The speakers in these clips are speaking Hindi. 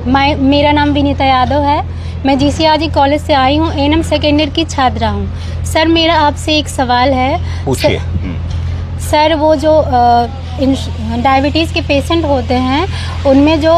मेरा नाम विनीता यादव है। मैं जीसीआरजी कॉलेज से आई हूँ, एएनएम सेकेंड ईयर की छात्रा हूँ। सर मेरा आपसे एक सवाल है। पूछिए। सर वो जो डायबिटीज़ के पेशेंट होते हैं उनमें जो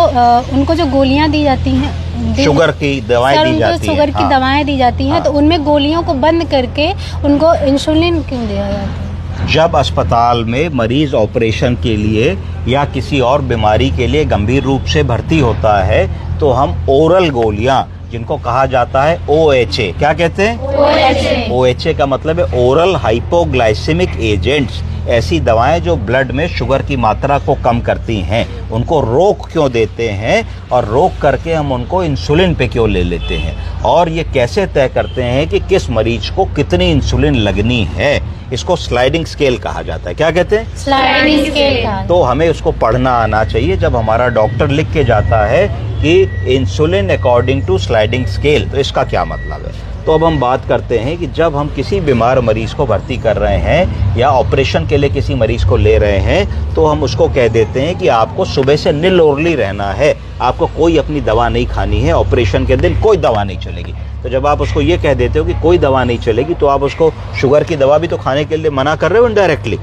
उनको जो गोलियां दी जाती हैं, शुगर की दवाएं दी जाती हैं, शुगर की दवाएं दी जाती हैं, तो उनमें गोलियों को बंद करके उनको इंसुलिन क्यों दिया जाता है? जब अस्पताल में मरीज ऑपरेशन के लिए या किसी और बीमारी के लिए गंभीर रूप से भर्ती होता है तो हम ओरल गोलियां, जिनको कहा जाता है OHA, क्या कहते हैं? OHA का मतलब है ओरल हाइपोग्लाइसेमिक एजेंट्स। ऐसी दवाएं जो ब्लड में शुगर की मात्रा को कम करती हैं, उनको रोक क्यों देते हैं और रोक करके हम उनको इंसुलिन पे क्यों ले लेते हैं, और ये कैसे तय करते हैं कि किस मरीज को कितनी इंसुलिन लगनी है? इसको स्लाइडिंग स्केल कहा जाता है। क्या कहते हैं? Sliding scale. तो हमें उसको पढ़ना आना चाहिए। जब हमारा डॉक्टर लिख के जाता है कि insulin according to sliding scale, तो इसका क्या मतलब है? तो अब हम बात करते हैं कि जब हम किसी बीमार मरीज को भर्ती कर रहे हैं या ऑपरेशन के लिए किसी मरीज को ले रहे हैं, तो हम उसको कह देते हैं कि आपको सुबह से निल ओरली रहना है, आपको कोई अपनी दवा नहीं खानी है, ऑपरेशन के दिन कोई दवा नहीं चलेगी। तो जब आप उसको ये कह देते हो कि कोई दवा नहीं चलेगी, तो आप उसको शुगर की दवा भी तो खाने के लिए मना कर रहे हो इनडायरेक्टली।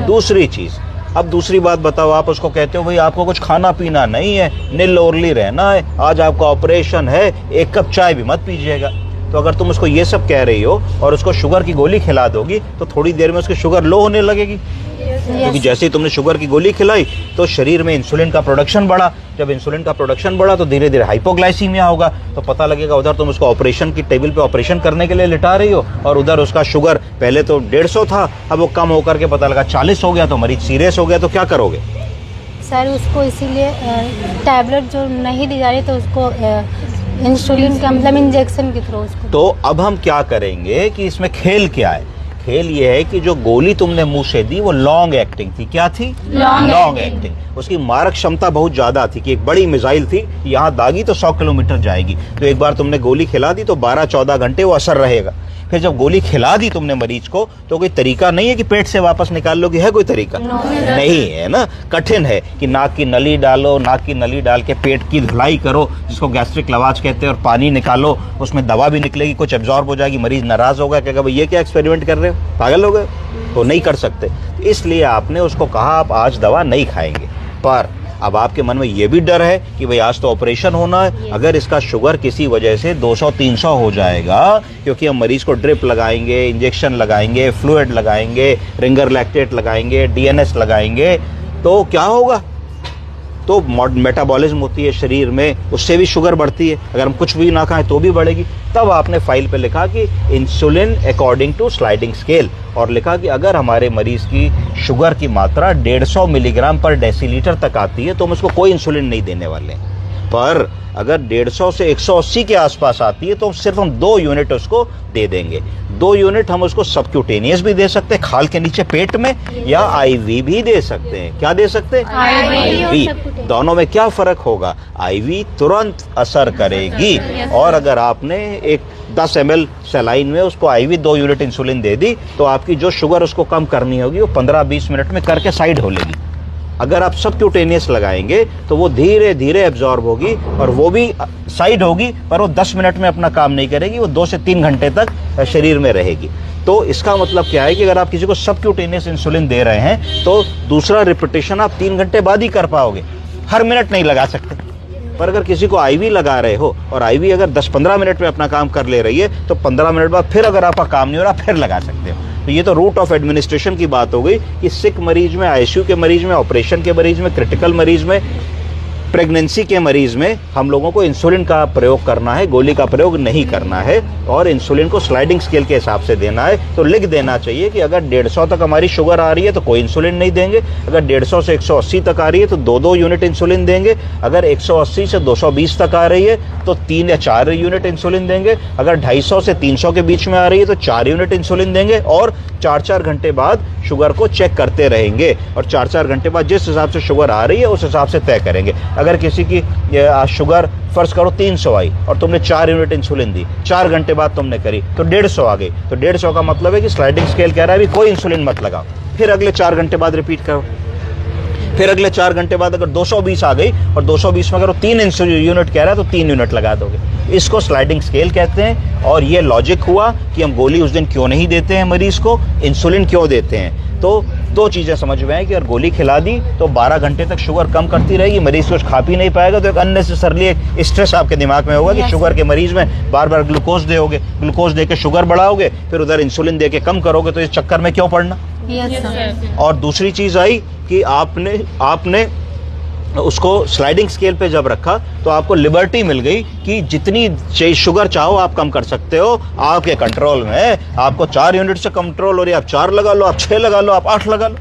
दूसरी चीज़, अब दूसरी बात बताओ, आप उसको कहते हो भाई आपको कुछ खाना पीना नहीं है, निल ओरली रहना है, आज आपका ऑपरेशन है, एक कप चाय भी मत पीजिएगा। तो अगर तुम उसको ये सब कह रही हो और उसको शुगर की गोली खिला दोगी तो थोड़ी देर में उसकी शुगर लो होने लगेगी, क्योंकि जैसे ही तुमने शुगर की गोली खिलाई तो शरीर में इंसुलिन का प्रोडक्शन बढ़ा। जब इंसुलिन का प्रोडक्शन बढ़ा तो धीरे धीरे हाइपोग्लाइसीमिया होगा, तो पता लगेगा उधर तुम उसको ऑपरेशन की टेबल पे ऑपरेशन करने के लिए लिटा रही हो और उधर उसका शुगर पहले तो 150 था, अब वो कम होकर के पता लगा 40 हो गया, तो मरीज सीरियस हो गया। तो क्या करोगे? सर उसको इसीलिए टैबलेट जो नहीं दी जा रही तो उसको इंसुलिन का मतलब इंजेक्शन के थ्रू उसको। तो अब हम क्या करेंगे कि इसमें खेल क्या है? खेल ये है कि जो गोली तुमने मुंह से दी वो लॉन्ग एक्टिंग थी। क्या थी? Long acting. उसकी मारक क्षमता बहुत ज्यादा थी कि एक बड़ी मिसाइल थी, यहाँ दागी तो 100 किलोमीटर जाएगी। तो एक बार तुमने गोली खिला दी तो 12-14 घंटे वो असर रहेगा। फिर जब गोली खिला दी तुमने मरीज को तो कोई तरीका नहीं है कि पेट से वापस निकाल लोगे, है कोई तरीका? नहीं है ना। कठिन है कि नाक की नली डालो, नाक की नली डाल के पेट की धुलाई करो, जिसको गैस्ट्रिक लवाज कहते हैं, और पानी निकालो, उसमें दवा भी निकलेगी, कुछ एब्जॉर्ब हो जाएगी, मरीज नाराज होगा, कहेगा भाई ये क्या एक्सपेरिमेंट कर रहे हो, पागल हो गए? तो नहीं कर सकते। इसलिए आपने उसको कहा आप आज दवा नहीं खाएंगे। पर अब आपके मन में ये भी डर है कि भाई आज तो ऑपरेशन होना है, अगर इसका शुगर किसी वजह से 200-300 हो जाएगा, क्योंकि हम मरीज को ड्रिप लगाएंगे, इंजेक्शन लगाएंगे, फ्लूइड लगाएंगे, रिंगर लैक्टेट लगाएंगे, DNS लगाएंगे, तो क्या होगा? तो मेटाबॉलिज्म होती है शरीर में, उससे भी शुगर बढ़ती है। अगर हम कुछ भी ना खाएं तो भी बढ़ेगी। तब आपने फाइल पे लिखा कि insulin according to sliding scale, और लिखा कि अगर हमारे मरीज की शुगर की मात्रा 150 मिलीग्राम पर डेसीलीटर तक आती है तो हम उसको कोई इंसुलिन नहीं देने वाले हैं। पर अगर 150 से 180 के आसपास आती है तो सिर्फ हम 2 यूनिट उसको दे देंगे। 2 यूनिट हम उसको सबक्यूटेनियस भी दे सकते हैं, खाल के नीचे पेट में, या IV भी दे सकते हैं। क्या दे सकते हैं? IV। दोनों में क्या फर्क होगा? IV तुरंत असर करेगी, और अगर आपने एक 10 ml सलाइन में उसको IV 2 यूनिट इंसुलिन दे दी तो आपकी जो शुगर उसको कम करनी होगी वो 15-20 मिनट में करके साइड हो लेगी। अगर आप सबक्यूटेनियस लगाएंगे तो वो धीरे धीरे एब्जॉर्ब होगी और वो भी साइड होगी, पर वो 10 मिनट में अपना काम नहीं करेगी, वो 2 से 3 घंटे तक शरीर में रहेगी। तो इसका मतलब क्या है कि अगर आप किसी को सबक्यूटेनियस इंसुलिन दे रहे हैं तो दूसरा रिपीटेशन आप 3 घंटे बाद ही कर पाओगे, हर मिनट नहीं लगा सकते। पर अगर किसी को IV लगा रहे हो और IV अगर 10-15 मिनट में अपना काम कर ले रही है तो 15 मिनट बाद फिर अगर आपका काम नहीं हो रहा फिर लगा सकते हो। तो ये तो रूट ऑफ एडमिनिस्ट्रेशन की बात हो गई कि सिक मरीज में, ICU के मरीज में, ऑपरेशन के मरीज में, क्रिटिकल मरीज में, प्रेगनेंसी के मरीज में हम लोगों को इंसुलिन का प्रयोग करना है, गोली का प्रयोग नहीं करना है, और इंसुलिन को स्लाइडिंग स्केल के हिसाब से देना है। तो लिख देना चाहिए कि अगर 150 तक हमारी शुगर आ रही है तो कोई इंसुलिन नहीं देंगे, अगर 150 से 180 तक आ रही है तो 2-2 यूनिट इंसुलिन देंगे, अगर 180 से 220 तक आ रही है तो 3 या 4 यूनिट इंसुलिन देंगे, अगर 250 से 300 के बीच में आ रही है तो 4 यूनिट इंसुलिन देंगे, और 4-4 घंटे बाद शुगर को चेक करते रहेंगे, और 4-4 घंटे बाद जिस हिसाब से शुगर आ रही है उस हिसाब से तय करेंगे। अगर किसी की शुगर फर्ज करो 300 आई और तुमने 4 यूनिट इंसुलिन दी, 4 घंटे बाद तुमने करी तो 150 आ गई, तो 150 का मतलब है कि स्लाइडिंग स्केल कह रहा है अभी कोई इंसुलिन मत लगाओ, फिर अगले 4 घंटे बाद रिपीट करो, फिर अगले 4 घंटे बाद अगर 220 आ गई और 220 में अगर वो 3 यूनिट कह रहा है तो 3 यूनिट लगा दोगे। इसको स्लाइडिंग स्केल कहते हैं। और ये लॉजिक हुआ कि हम गोली उस दिन क्यों नहीं देते हैं मरीज को, इंसुलिन क्यों देते हैं। तो 2 चीज़ें समझ में आई कि अगर गोली खिला दी तो 12 घंटे तक शुगर कम करती रहेगी, मरीज कुछ खा पी नहीं पाएगा, तो एक अननेसेसरली एक स्ट्रेस आपके दिमाग में होगा कि शुगर के मरीज में बार बार ग्लूकोज दोगे, ग्लूकोज दे के शुगर बढ़ाओगे, फिर उधर इंसुलिन दे के कम करोगे, तो इस चक्कर में क्यों पड़ना। और दूसरी चीज़ आई कि आपने उसको स्लाइडिंग स्केल पे जब रखा तो आपको लिबर्टी मिल गई कि जितनी शुगर चाहो आप कम कर सकते हो, आपके कंट्रोल में है। आपको 4 यूनिट से कंट्रोल हो रही है, आप 4 लगा लो, आप 6 लगा लो, आप 8 लगा लो।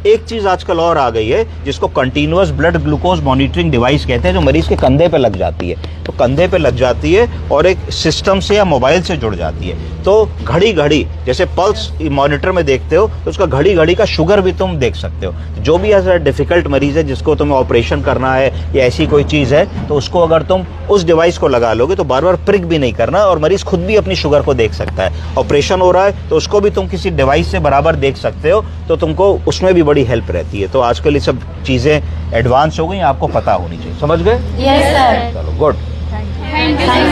एक चीज़ आजकल और आ गई है जिसको continuous blood glucose monitoring device कहते हैं, जो मरीज के कंधे पे लग जाती है। तो कंधे पे लग जाती है और एक सिस्टम से या मोबाइल से जुड़ जाती है। तो घड़ी घड़ी जैसे पल्स मॉनिटर में देखते हो तो उसका घड़ी घड़ी का शुगर भी तुम देख सकते हो। जो भी ऐसा डिफिकल्ट मरीज है जिसको तुम्हें ऑपरेशन करना है या ऐसी कोई चीज़ है, तो उसको अगर तुम उस डिवाइस को लगा लोगे तो बार बार प्रिक भी नहीं करना और मरीज खुद भी अपनी शुगर को देख सकता है। ऑपरेशन हो रहा है तो उसको भी तुम किसी डिवाइस से बराबर देख सकते हो, तो तुमको उसमें भी बड़ी हेल्प रहती है। तो आजकल ये सब चीज़ें एडवांस हो गई, आपको पता होनी चाहिए। समझ गए? Yes sir. चलो गुड। Thank you.